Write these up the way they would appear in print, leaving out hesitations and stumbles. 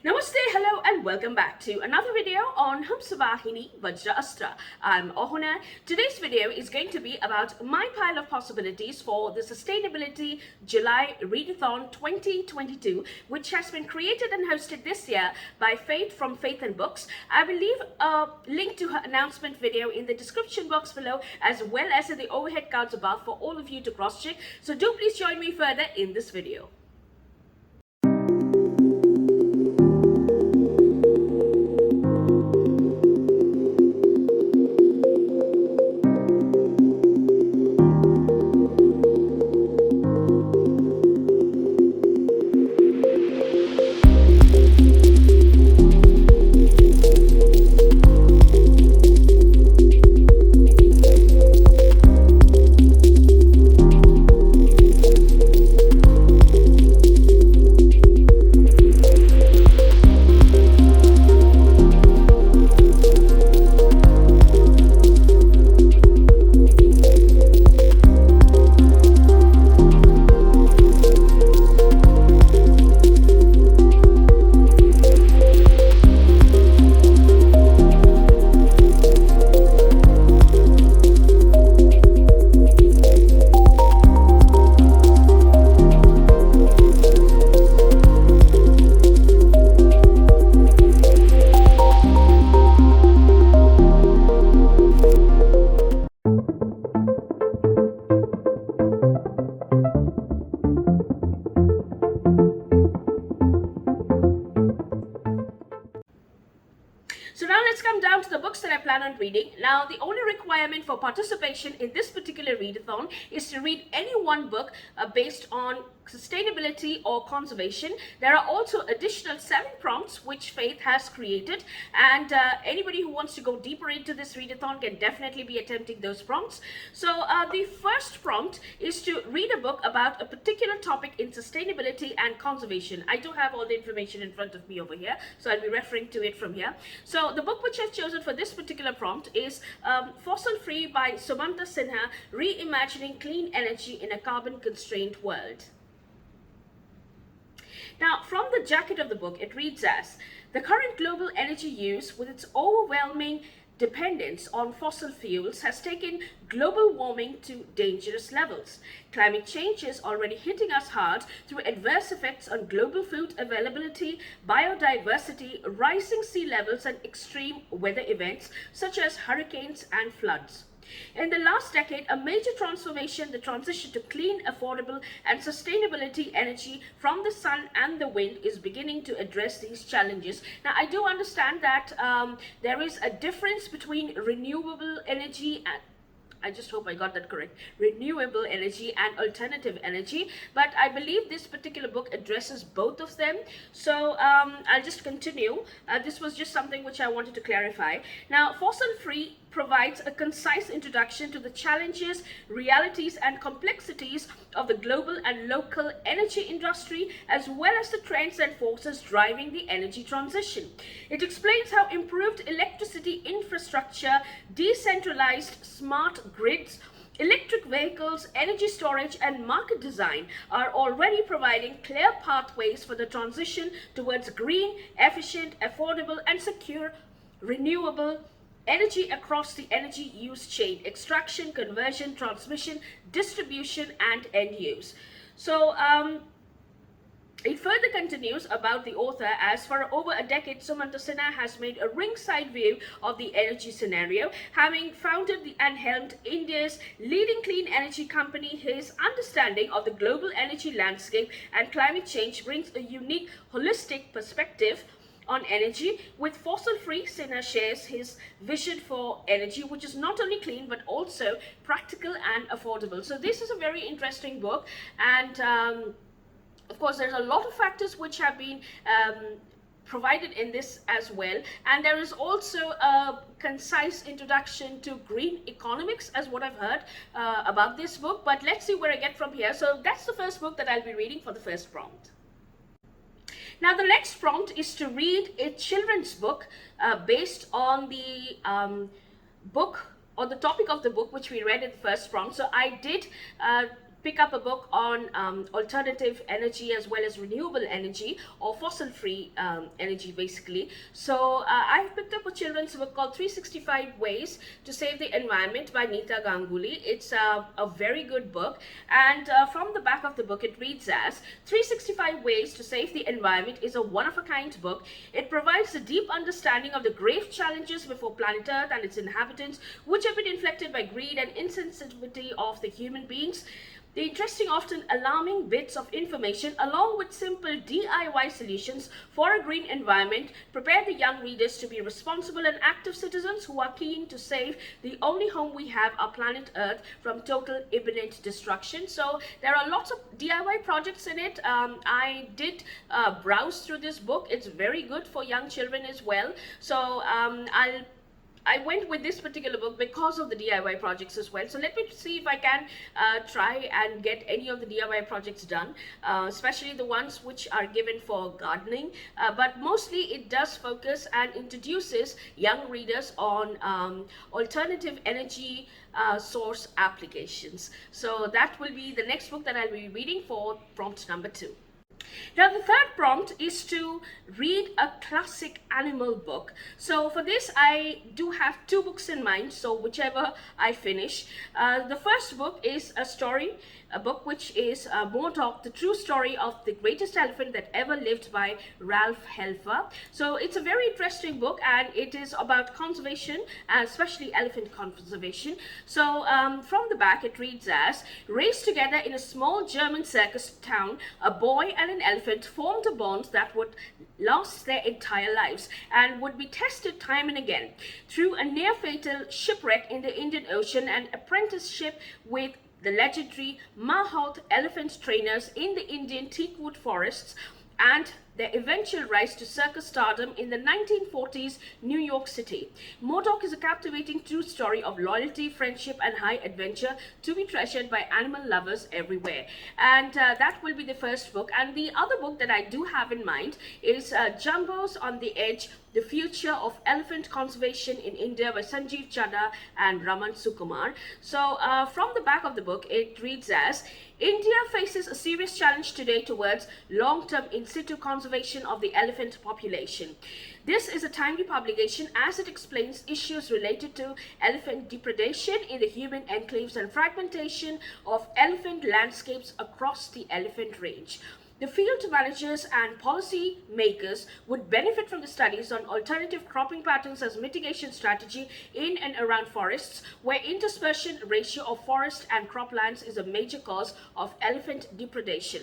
Namaste, hello and welcome back to another video on Hamsavahini Vajraasthra. I'm Awhona. Today's video is going to be about my pile of possibilities for the Sustainability July Readathon 2022, which has been created and hosted this year by Faith from Faith and Books. I will leave a link to her announcement video in the description box below, as well as in the overhead cards above for all of you to cross-check. So do please join me further in this video. So now let's come down to the books that I plan on reading. Now, the only requirement for participation in this particular readathon is to read any one book based on sustainability or conservation. There are also additional 7 prompts which Faith has created, and anybody who wants to go deeper into this readathon can definitely be attempting those prompts. So the first prompt is to read a book about a particular topic in sustainability and conservation. I do have all the information in front of me over here, so I'll be referring to it from here. So the book which I've chosen for this particular prompt is Fossil Free by Sumanta Sinha, Reimagining Clean Energy in a Carbon-Constrained World. Now, from the jacket of the book, it reads as, the current global energy use, with its overwhelming dependence on fossil fuels, has taken global warming to dangerous levels. Climate change is already hitting us hard through adverse effects on global food availability, biodiversity, rising sea levels, and extreme weather events such as hurricanes and floods. In the last decade, a major transformation, the transition to clean, affordable, and sustainability energy from the sun and the wind, is beginning to address these challenges. Now, I do understand that there is a difference between renewable energy and I just hope I got that correct. Renewable energy and alternative energy. But I believe this particular book addresses both of them. So I'll just continue. This was just something which I wanted to clarify. Now, Fossil Free provides a concise introduction to the challenges, realities, and complexities of the global and local energy industry, as well as the trends and forces driving the energy transition. It explains how improved electricity infrastructure, decentralized smart grids, electric vehicles, energy storage, and market design are already providing clear pathways for the transition towards green, efficient, affordable, and secure renewable energy across the energy use chain: extraction, conversion, transmission, distribution, and end use. So it further continues about the author as, for over a decade, Sumanta Sinha has made a ringside view of the energy scenario. Having founded and helmed India's leading clean energy company, his understanding of the global energy landscape and climate change brings a unique, holistic perspective on energy. With Fossil Free, Sinha shares his vision for energy, which is not only clean but also practical and affordable. So this is a very interesting book, and of course there's a lot of factors which have been provided in this as well, and there is also a concise introduction to green economics, as what I've heard about this book. But let's see where I get from here. So that's the first book that I'll be reading for the first prompt. Now, the next prompt is to read a children's book based on the book or the topic of the book which we read in the first prompt. So I did pick up a book on alternative energy as well as renewable energy or fossil-free energy basically. So I've picked up a children's book called 365 Ways to Save the Environment by Nita Ganguly. It's a very good book, and from the back of the book it reads as 365 Ways to Save the Environment is a one-of-a-kind book. It provides a deep understanding of the grave challenges before planet Earth and its inhabitants, which have been inflected by greed and insensitivity of the human beings. The interesting, often alarming bits of information, along with simple DIY solutions for a green environment, prepare the young readers to be responsible and active citizens who are keen to save the only home we have, our planet Earth, from total imminent destruction. So there are lots of DIY projects in it. I did browse through this book. It's very good for young children as well. So I went with this particular book because of the DIY projects as well. So let me see if I can try and get any of the DIY projects done, especially the ones which are given for gardening. But mostly it does focus and introduces young readers on alternative energy source applications. So that will be the next book that I'll be reading for prompt number 2. Now the third prompt is to read a classic animal book. So for this I do have 2 books in mind, so whichever I finish. The first book is a book which is Modoc, the true story of the greatest elephant that ever lived by Ralph Helfer. So it's a very interesting book, and it is about conservation, and especially elephant conservation. So from the back it reads as, raised together in a small German circus town, a boy and an elephant formed a bond that would last their entire lives and would be tested time and again. Through a near-fatal shipwreck in the Indian Ocean, an apprenticeship with the legendary Mahout elephant trainers in the Indian teakwood forests, and their eventual rise to circus stardom in the 1940s New York City. Modoc is a captivating true story of loyalty, friendship, and high adventure to be treasured by animal lovers everywhere. And that will be the first book. And the other book that I do have in mind is Jumbos on the Edge, The Future of Elephant Conservation in India by Sanjeev Chadha and Raman Sukumar. So from the back of the book, it reads as, India faces a serious challenge today towards long-term in situ conservation of the elephant population. This is a timely publication as it explains issues related to elephant depredation in the human enclaves and fragmentation of elephant landscapes across the elephant range. The field managers and policy makers would benefit from the studies on alternative cropping patterns as mitigation strategy in and around forests, where interspersion ratio of forest and croplands is a major cause of elephant depredation.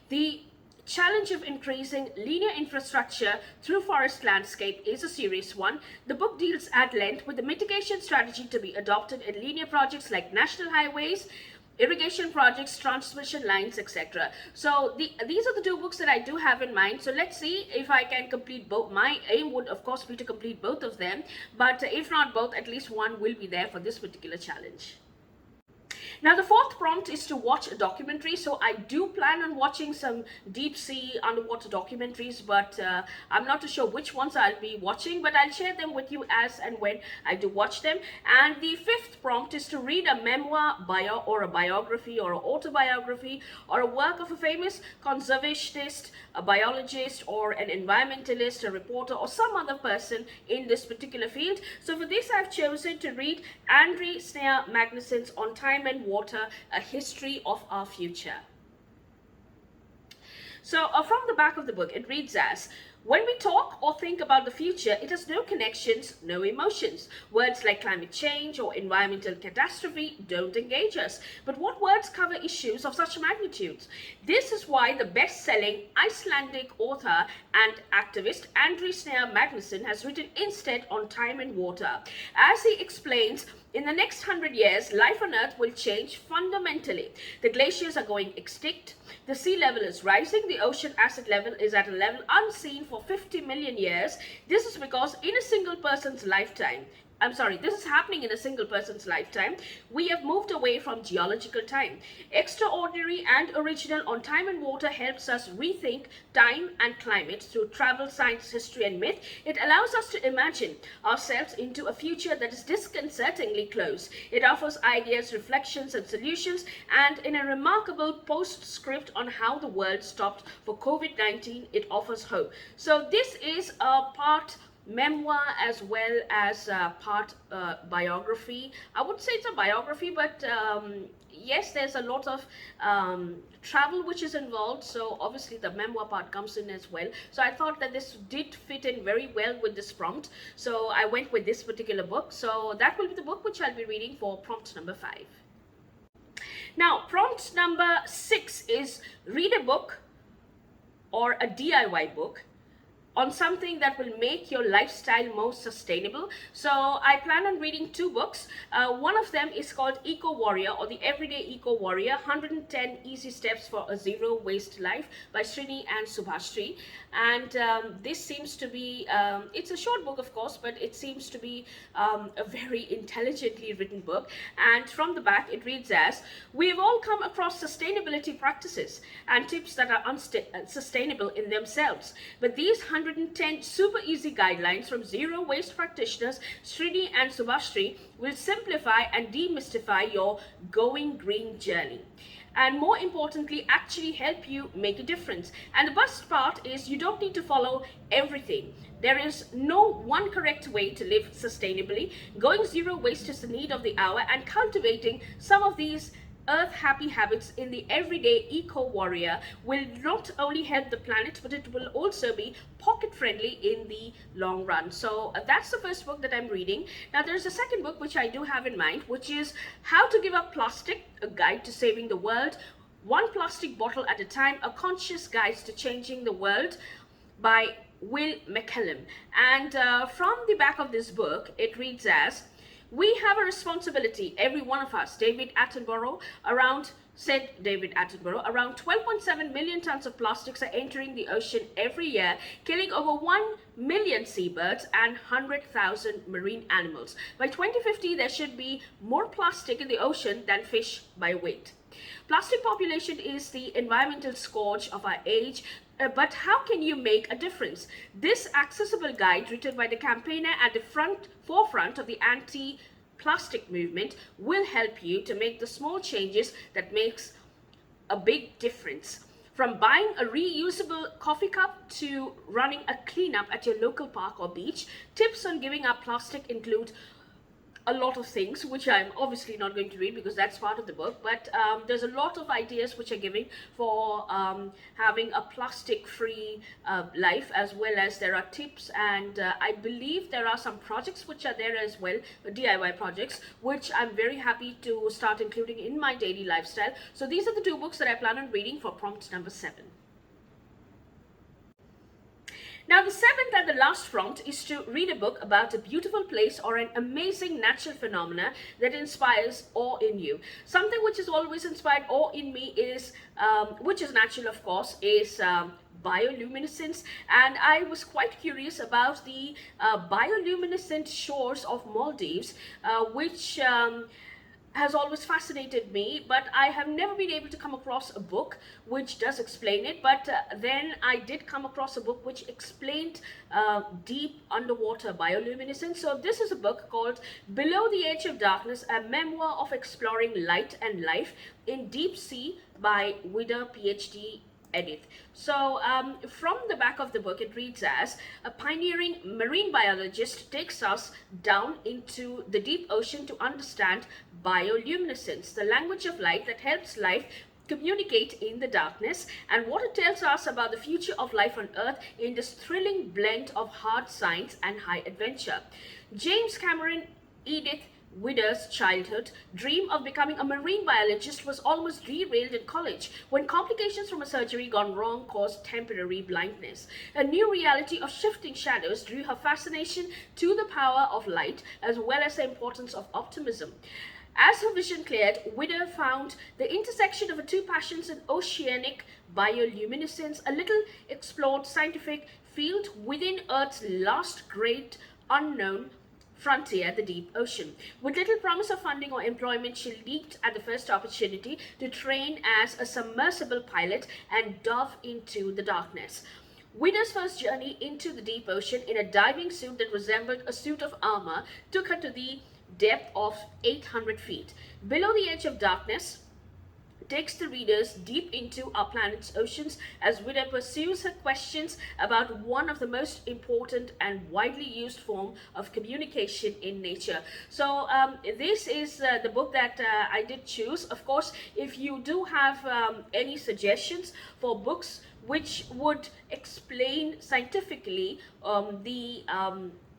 The challenge of increasing linear infrastructure through forest landscape is a serious one. The book deals at length with the mitigation strategy to be adopted in linear projects like national highways, irrigation projects, transmission lines, etc. So these are the 2 books that I do have in mind. So let's see if I can complete both. My aim would of course be to complete both of them, but if not both, at least one will be there for this particular challenge. Now the fourth prompt is to watch a documentary. So I do plan on watching some deep sea underwater documentaries, but I'm not too sure which ones I'll be watching, but I'll share them with you as and when I do watch them. And the fifth prompt is to read a memoir, or a biography or an autobiography or a work of a famous conservationist, a biologist or an environmentalist, a reporter or some other person in this particular field. So for this I've chosen to read Andri Snea Magnussen's On Time and Water, A History of Our Future. So from the back of the book it reads as, when we talk or think about the future, it has no connections, no emotions. Words like climate change or environmental catastrophe don't engage us. But what words cover issues of such magnitudes? This is why the best-selling Icelandic author and activist Andri Snea Magnussen has written instead On Time and Water. As he explains, in the next 100 years, life on Earth will change fundamentally. The glaciers are going extinct, the sea level is rising, the ocean acid level is at a level unseen for 50 million years. This is because in a single person's lifetime, this is happening in a single person's lifetime. We have moved away from geological time. Extraordinary and original on time and water helps us rethink time and climate through travel, science, history, and myth. It allows us to imagine ourselves into a future that is disconcertingly close. It offers ideas, reflections, and solutions, and in a remarkable postscript on how the world stopped for COVID-19, it offers hope. So this is a part memoir as well as part biography. I would say it's a biography, but yes, there's a lot of travel which is involved, so obviously the memoir part comes in as well. So I thought that this did fit in very well with this prompt, so I went with this particular book. So that will be the book which I'll be reading for prompt number 5. Now, prompt number 6 is read a book or a DIY book on something that will make your lifestyle more sustainable. So I plan on reading 2 books. One of them is called Eco Warrior, or the Everyday Eco Warrior, 110 Easy Steps for a Zero Waste Life by Srini and Subhashri. And this seems to be, it's a short book of course, but it seems to be a very intelligently written book. And from the back it reads as, we have all come across sustainability practices and tips that are unsustainable in themselves. But these 110 super easy guidelines from zero waste practitioners Srini and Subhashri will simplify and demystify your going green journey, and more importantly actually help you make a difference. And the best part is you don't need to follow everything. There is no one correct way to live sustainably. Going zero waste is the need of the hour, and cultivating some of these earth happy habits in the Everyday Eco Warrior will not only help the planet, but it will also be pocket friendly in the long run. So that's the first book that I'm reading. Now there's a second book which I do have in mind, which is How to Give Up Plastic, a guide to saving the world, one plastic bottle at a time, a conscious guide to changing the world, by Will McCallum. And from the back of this book it reads as, we have a responsibility, every one of us, said David Attenborough, around 12.7 million tons of plastics are entering the ocean every year, killing over 1 million seabirds and 100,000 marine animals. By 2050, there should be more plastic in the ocean than fish by weight. Plastic population is the environmental scourge of our age. But how can you make a difference? This accessible guide, written by the campaigner at the forefront of the anti-plastic movement, will help you to make the small changes that makes a big difference. From buying a reusable coffee cup to running a cleanup at your local park or beach, tips on giving up plastic include a lot of things, which I'm obviously not going to read because that's part of the book, but there's a lot of ideas which are giving for having a plastic-free life, as well as there are tips, and I believe there are some projects which are there as well, DIY projects, which I'm very happy to start including in my daily lifestyle. So these are the 2 books that I plan on reading for prompt number 7. Now the 7th and the last prompt is to read a book about a beautiful place or an amazing natural phenomena that inspires awe in you. Something which has always inspired awe in me is, which is natural of course, is bioluminescence. And I was quite curious about the bioluminescent shores of Maldives, which has always fascinated me, but I have never been able to come across a book which does explain it. But then I did come across a book which explained deep underwater bioluminescence. So this is a book called Below the Edge of Darkness, a memoir of exploring light and life in deep sea by Vida, PhD, Edith. So from the back of the book it reads as, a pioneering marine biologist takes us down into the deep ocean to understand bioluminescence, the language of light that helps life communicate in the darkness, and what it tells us about the future of life on Earth in this thrilling blend of hard science and high adventure. James Cameron Edith Wider's childhood dream of becoming a marine biologist was almost derailed in college when complications from a surgery gone wrong caused temporary blindness. A new reality of shifting shadows drew her fascination to the power of light, as well as the importance of optimism. As her vision cleared, Wider found the intersection of her 2 passions in oceanic bioluminescence, a little explored scientific field within Earth's last great unknown, frontier, the deep ocean. With little promise of funding or employment, she leaped at the first opportunity to train as a submersible pilot and dove into the darkness. Wida's first journey into the deep ocean in a diving suit that resembled a suit of armor took her to the depth of 800 feet. Below the edge of darkness, takes the readers deep into our planet's oceans as Vida pursues her questions about one of the most important and widely used form of communication in nature. So this is the book that I did choose. Of course, if you do have any suggestions for books which would explain scientifically the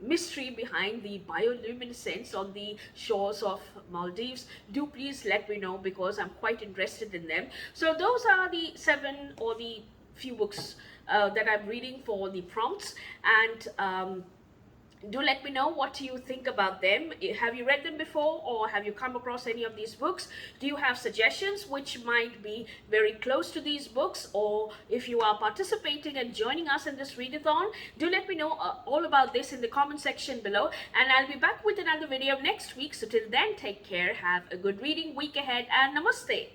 mystery behind the bioluminescence on the shores of Maldives, do please let me know, because I'm quite interested in them. So those are the 7 or the few books that I'm reading for the prompts, and do let me know what you think about them. Have you read them before, or have you come across any of these books? Do you have suggestions which might be very close to these books, or if you are participating and joining us in this readathon, do let me know all about this in the comment section below, and I'll be back with another video next week. So till then, take care, have a good reading week ahead, and namaste.